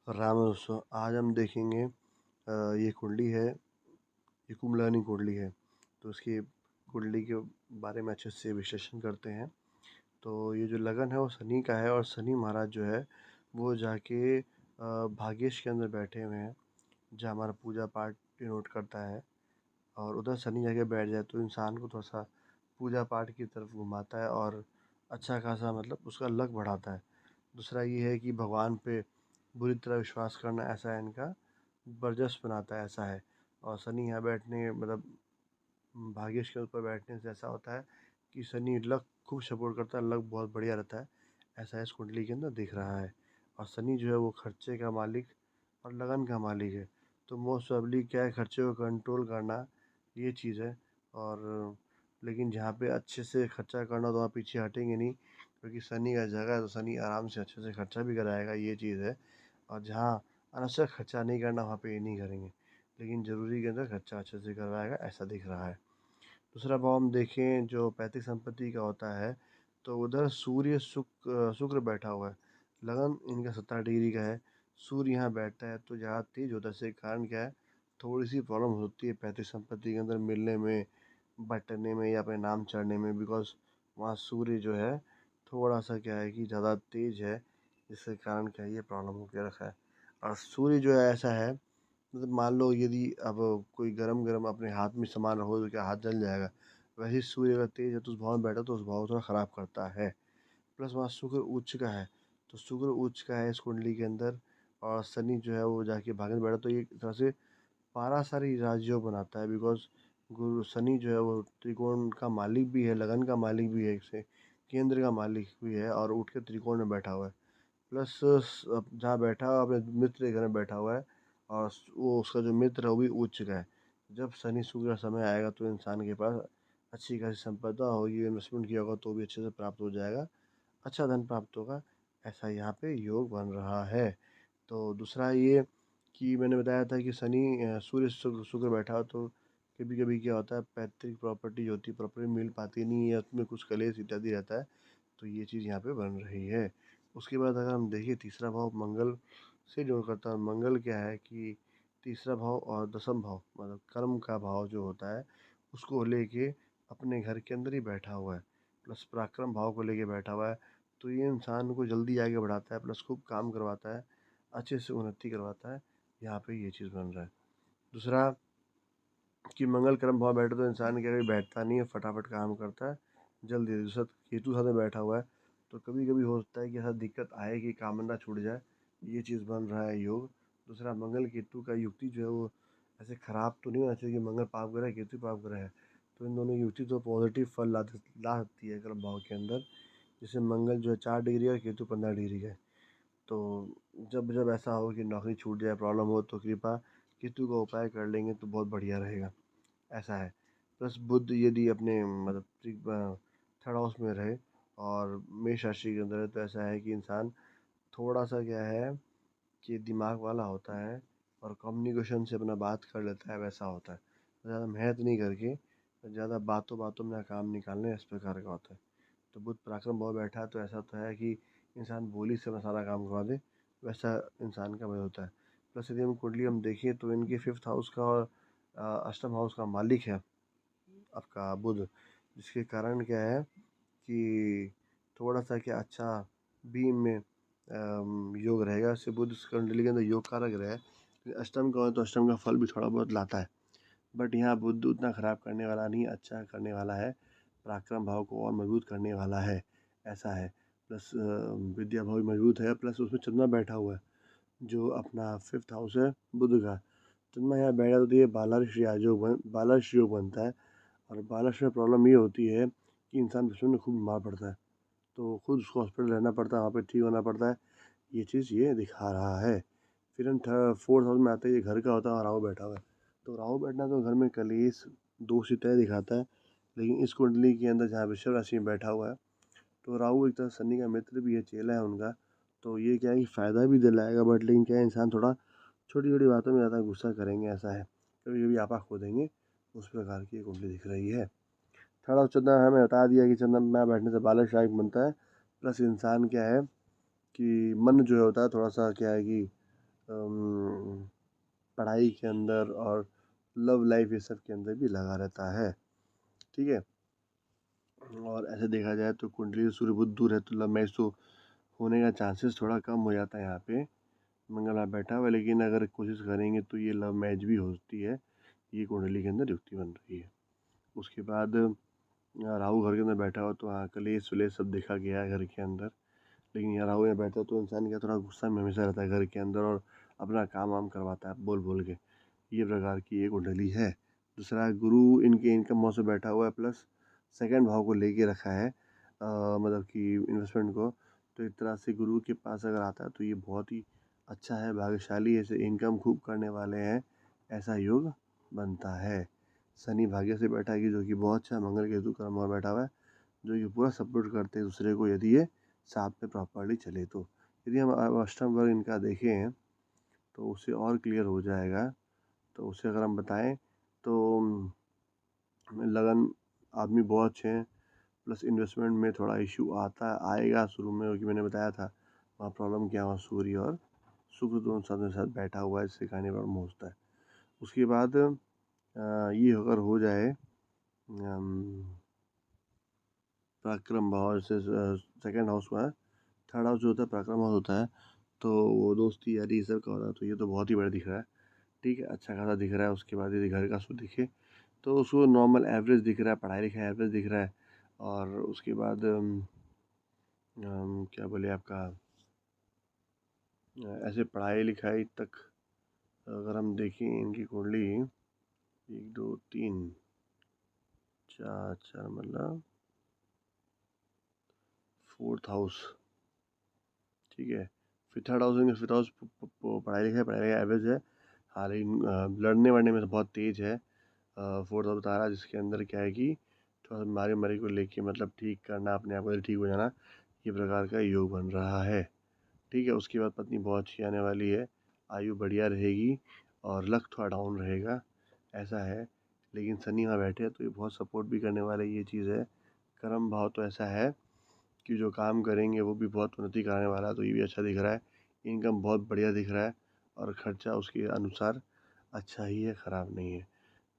राम दोस्तों, आज हम देखेंगे ये कुंडली है, ये कुंडलानी कुंडली है। तो उसकी कुंडली के बारे में अच्छे से विश्लेषण करते हैं। तो ये जो लगन है वो शनि का है और शनि महाराज जो है वो जाके भाग्येश के अंदर बैठे हुए हैं, जहाँ हमारा पूजा पाठ डिनोट करता है। और उधर शनि जाके बैठ जाए तो इंसान को थोड़ा सा पूजा पाठ की तरफ घुमाता है और अच्छा खासा मतलब उसका लक बढ़ाता है। दूसरा ये है कि भगवान पे बुरी तरह विश्वास करना, ऐसा है इनका बरजस बनाता है, ऐसा है। और शनि यहाँ बैठने मतलब भाग्येश के ऊपर बैठने से ऐसा होता है कि शनि लक खूब सपोर्ट करता है, लक बहुत बढ़िया रहता है, ऐसा इस कुंडली के अंदर दिख रहा है। और शनि जो है वो खर्चे का मालिक और लगन का मालिक है। तो मोस्ट प्रोबेबली क्या है, खर्चे को कंट्रोल करना ये चीज़ है। और लेकिन जहाँ पे अच्छे से खर्चा करना तो वहाँ पीछे हटेंगे नहीं, क्योंकि शनि का जगह है तो शनि आराम से अच्छे से खर्चा भी कराएगा, ये चीज़ है। और जहाँ अनावश्यक खर्चा नहीं करना वहाँ पे ये नहीं करेंगे, लेकिन ज़रूरी के अंदर खर्चा अच्छे से करवाएगा, ऐसा दिख रहा है। दूसरा भाव हम देखें जो पैतृक संपत्ति का होता है, तो उधर सूर्य शुक्र बैठा हुआ है। लगन इनका 17 डिग्री का है, सूर्य यहाँ बैठता है तो ज़्यादा तेज होता है। इसके कारण क्या है, थोड़ी सी प्रॉब्लम होती है पैतृक संपत्ति के अंदर मिलने में, बँटने में या अपने नाम चढ़ने में, बिकॉज़ वहाँ सूर्य जो है थोड़ा सा क्या है कि ज़्यादा तेज है, जिसके कारण क्या है ये प्रॉब्लम हो के रखा है। और सूर्य जो है ऐसा है, मतलब मान लो यदि अब कोई गरम-गरम अपने हाथ में सामान रखो तो क्या हाथ जल जाएगा? वैसे ही सूर्य अगर तेज़ है तो उस भाव में बैठा तो उस भाव को थोड़ा ख़राब करता है। प्लस वहाँ शुक्र उच्च का है, तो शुक्र उच्च का है इस कुंडली के अंदर। और शनि जो है वो जाके भाग्य में बैठा तो ये एक तरह से पारासारी राजयोग बनाता है, बिकॉज़ गुरु शनि जो है वो त्रिकोण का मालिक भी है, लगन का मालिक भी है, एक से केंद्र का मालिक भी है और उठ के त्रिकोण में बैठा हुआ है। प्लस जहाँ बैठा हुआ अपने मित्र के घर में बैठा हुआ है और वो उसका जो मित्र है वो भी उच्च का है। जब शनि शुक्र का समय आएगा तो इंसान के पास अच्छी खासी संपदा होगी, इन्वेस्टमेंट किया होगा तो भी अच्छे से प्राप्त हो जाएगा, अच्छा धन प्राप्त होगा, ऐसा यहाँ पे योग बन रहा है। तो दूसरा ये कि मैंने बताया था कि शनि सूर्य शुक्र शुक्र बैठा हो तो कभी कभी क्या होता है, पैतृक प्रॉपर्टी जो होती है प्रॉपर्टी मिल पाती नहीं है, उसमें कुछ कलेश इत्यादि रहता है, तो ये चीज़ यहाँ पे बन रही है। उसके बाद अगर हम देखें तीसरा भाव मंगल से जोड़ करता है। मंगल क्या है कि तीसरा भाव और दसम भाव मतलब कर्म का भाव जो होता है उसको लेके अपने घर के अंदर ही बैठा हुआ है, प्लस पराक्रम भाव को लेके बैठा हुआ है। तो ये इंसान को जल्दी आगे बढ़ाता है, प्लस खूब काम करवाता है, अच्छे से उन्नति करवाता है, यहाँ पे ये चीज़ बन रहा है। दूसरा कि मंगल कर्म भाव बैठे तो इंसान क्या कभी बैठता नहीं है, फटाफट काम करता है, जल्दी। दूसरा केतु साथ में बैठा हुआ है तो कभी कभी हो सकता है कि ऐसा दिक्कत आए कि काम ना छूट जाए, ये चीज़ बन रहा है योग। दूसरा मंगल केतु का युक्ति जो है वो ऐसे खराब तो नहीं होना चाहिए कि मंगल पाप ग्रह है केतु पाप ग्रह है, तो इन दोनों की युक्ति तो पॉजिटिव फल ला सकती है कर्म भाव के अंदर। जैसे मंगल जो है 4 डिग्री और केतु 15 डिग्री का है। तो जब जब ऐसा हो कि नौकरी छूट जाए, प्रॉब्लम हो, तो कृपा केतु का उपाय कर लेंगे तो बहुत बढ़िया रहेगा, ऐसा है। प्लस बुध यदि अपने मतलब थर्ड हाउस में रहे और मेष राशि के अंदर है तो ऐसा है कि इंसान थोड़ा सा क्या है कि दिमाग वाला होता है और कम्युनिकेशन से अपना बात कर लेता है, वैसा होता है। ज़्यादा मेहनत नहीं करके ज़्यादा बातों बातों में काम निकालने, इस प्रकार का होता है। तो बुध पराक्रम भाव बैठा है तो ऐसा होता है कि इंसान बोली से अपना सारा काम करवा दे, वैसा इंसान का वह होता है। प्लस यदि हम कुंडली हम देखें तो इनके फिफ्थ हाउस का और अष्टम हाउस का मालिक है आपका बुध, जिसके कारण क्या है कि थोड़ा सा क्या अच्छा बीम में योग रहेगा। इससे बुध इस कुंडली के अंदर योग कारक रहा है, लेकिन अष्टम का हो तो अष्टम का फल भी थोड़ा बहुत लाता है। बट यहाँ बुध उतना खराब करने वाला नहीं, अच्छा करने वाला है, पराक्रम भाव को और मजबूत करने वाला है, ऐसा है। प्लस विद्या भाव भी मजबूत है, प्लस उसमें चंद्रमा बैठा हुआ है जो अपना फिफ्थ हाउस है बुध का। चंद्रमा यहाँ बैठा तो ये बालार्ष योग बनता है। और बालार्ष में प्रॉब्लम ये होती है कि इंसान बचपन में खूब बीमार पड़ता है, तो खुद उसको हॉस्पिटल रहना पड़ता है, वहाँ पे ठीक होना पड़ता है, ये चीज़ ये दिखा रहा है। फिर हम फोर्थ हाउस में आते हैं, ये घर का होता है और राहु बैठा हुआ है। तो राहु बैठना तो घर में कलेश दोषिता दिखाता है, लेकिन इस कुंडली के अंदर जहाँ वृषभ राशि में बैठा हुआ है तो राहु एक तरह शनि का मित्र भी है, चेला है उनका। तो ये क्या है कि फ़ायदा भी दिलाएगा, बट लेकिन क्या है इंसान थोड़ा छोटी छोटी बातों में ज़्यादा गुस्सा करेंगे, ऐसा है, कभी कभी आपा खो देंगे, उस प्रकार की ये कुंडली दिख रही है। थोड़ा चंद्रमा हमें बता दिया कि चंद्रमा बैठने से बालक शायक बनता है। प्लस इंसान क्या है कि मन जो होता है थोड़ा सा क्या है कि पढ़ाई के अंदर और लव लाइफ ये सब के अंदर भी लगा रहता है। ठीक है, और ऐसे देखा जाए तो कुंडली से सूर्य बहुत दूर है तो लव मैरिज तो होने का चांसेस थोड़ा कम हो जाता है। यहाँ पे मंगल वहाँ बैठा हुआ है, लेकिन अगर कोशिश करेंगे तो ये लव मैरिज भी होती है। ये कुंडली के अंदर युक्ति बन रही है। उसके बाद राहु घर के अंदर बैठा हुआ तो हाँ कलेश वलेश सब देखा गया है घर के अंदर। लेकिन यहाँ राहु यहाँ बैठा तो इंसान क्या थोड़ा गुस्सा में हमेशा रहता है घर के अंदर और अपना काम वाम करवाता है बोल बोल के। ये प्रकार की एक कुंडली है। दूसरा गुरु इनके इनकम हाउस में बैठा हुआ है, प्लस सेकंड भाव को लेके रखा है, मतलब कि इन्वेस्टमेंट को। तो एक तरह से गुरु के पास अगर आता है तो ये बहुत ही अच्छा है, भाग्यशाली, ऐसे इनकम खूब करने वाले हैं, ऐसा योग बनता है। शनि भाग्य से बैठा है कि जो कि बहुत अच्छा है। मंगल केतु कर्म और बैठा हुआ है जो कि पूरा सपोर्ट करते हैं दूसरे को, यदि ये साथ में प्रॉपरली चले तो। यदि हम अष्टम वर्ग इनका देखें तो उससे और क्लियर हो जाएगा। तो उसे अगर हम बताएं तो लगन आदमी बहुत अच्छे हैं, प्लस इन्वेस्टमेंट में थोड़ा इशू आता आएगा शुरू में, क्योंकि मैंने बताया था वहाँ प्रॉब्लम क्या हुआ, सूर्य और शुक्र दोनों साथ में साथ बैठा हुआ है, इससे खाने प्रॉब्लम होता है। उसके बाद ये अगर हो जाए पराक्रम भाव से सेकेंड हाउस में, थर्ड हाउस जो होता है पराक्रम हाउस होता है, तो वो दोस्ती यारी ये सब का होता है। तो ये तो बहुत ही बड़ा दिख रहा है। ठीक है, अच्छा खासा दिख रहा है। उसके बाद यदि घर का सो दिखे तो उसको नॉर्मल एवरेज दिख रहा है, पढ़ाई लिखाई एवरेज दिख रहा है। और उसके बाद क्या बोले आपका, ऐसे पढ़ाई लिखाई तक अगर हम देखें इनकी कुंडली 1 2 3 4 4 मतलब 4th हाउस। ठीक है, फिर थर्ड हाउस में, फिफ्थ हाउस पढ़ाई लिखाई एवरेज है। हाँ लेकिन लड़ने वड़ने में तो बहुत तेज़ है। फोर्थ हाउस बता रहा है जिसके अंदर क्या है कि थोड़ा सा बीमारी उमारी को लेके, मतलब ठीक करना अपने आप को, ठीक हो जाना, ये प्रकार का योग बन रहा है। ठीक है, उसके बाद पत्नी बहुत अच्छी आने वाली है, आयु बढ़िया रहेगी और लक थोड़ा डाउन रहेगा, ऐसा है। लेकिन शनि वहाँ बैठे हैं तो ये बहुत सपोर्ट भी करने वाले, ये चीज़ है। कर्म भाव तो ऐसा है कि जो काम करेंगे वो भी बहुत उन्नति कराने वाला है, तो ये भी अच्छा दिख रहा है। इनकम बहुत बढ़िया दिख रहा है और खर्चा उसके अनुसार अच्छा ही है, ख़राब नहीं है।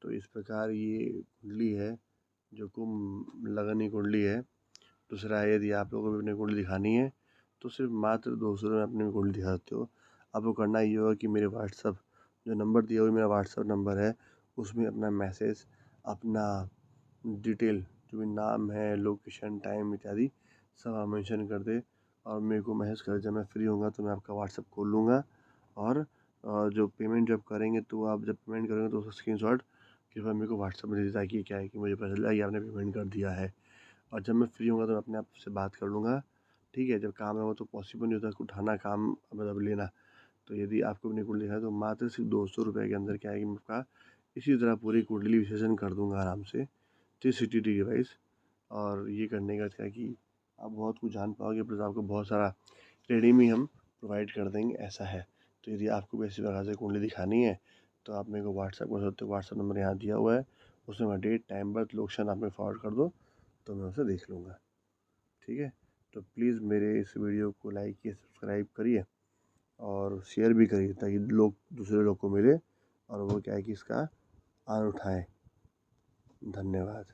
तो इस प्रकार ये कुंडली है जो कुंभ लगनी कुंडली है। दूसरा है, यदि आप लोगों को भी अपनी कुंडली दिखानी है तो सिर्फ मात्र 200 में अपनी कुंडली दिखा सकते हो। आपको करना ये होगा कि मेरे व्हाट्सअप जो नंबर दिया हुआ मेरा व्हाट्सअप नंबर है, उसमें अपना मैसेज, अपना डिटेल जो भी नाम है, लोकेशन, टाइम इत्यादि सब आप मेंशन कर दे और मेरे को मैसेज कर। जब मैं फ्री होऊंगा तो मैं आपका व्हाट्सअप खोल लूँगा और जो पेमेंट जब करेंगे तो आप जब पेमेंट करेंगे तो उसका स्क्रीनशॉट कृपया मेरे को व्हाट्सअप में दे दीजिए, ताकि क्या है कि मुझे पता चल जाए कि आपने पेमेंट कर दिया है। और जब मैं फ्री होऊंगा तो मैं अपने आप से बात कर लूँगा। ठीक है, जब काम है वो तो पॉसिबल नहीं होता उठाना काम, मतलब लेना। तो यदि आपको अपनी कुंडली है तो मात्र सिर्फ 200 रुपये के अंदर क्या है कि मैं आपका इसी तरह पूरी कुंडली विश्लेषण कर दूंगा आराम से 360 डिग्री वाइज। और ये करने का क्या है कि आप बहुत कुछ जान पाओगे, प्लस आपको बहुत सारा रेडी में हम प्रोवाइड कर देंगे, ऐसा है। तो यदि आपको भी ऐसी प्रकार से कुंडली दिखानी है तो आप मेरे को व्हाट्सएप कर सकते हो। व्हाट्सएप नंबर यहाँ दिया हुआ है, उसमें मैं डेट, टाइम, बर्थ, लोकेशन आप में फॉरवर्ड कर दो तो मैं उसे देख लूँगा। ठीक है, तो प्लीज़ मेरे इस वीडियो को लाइक कीजिए, सब्सक्राइब करिए और शेयर भी करिए, ताकि लोग दूसरे लोग को मिले और वो क्या है कि इसका आनंद उठाएँ। धन्यवाद।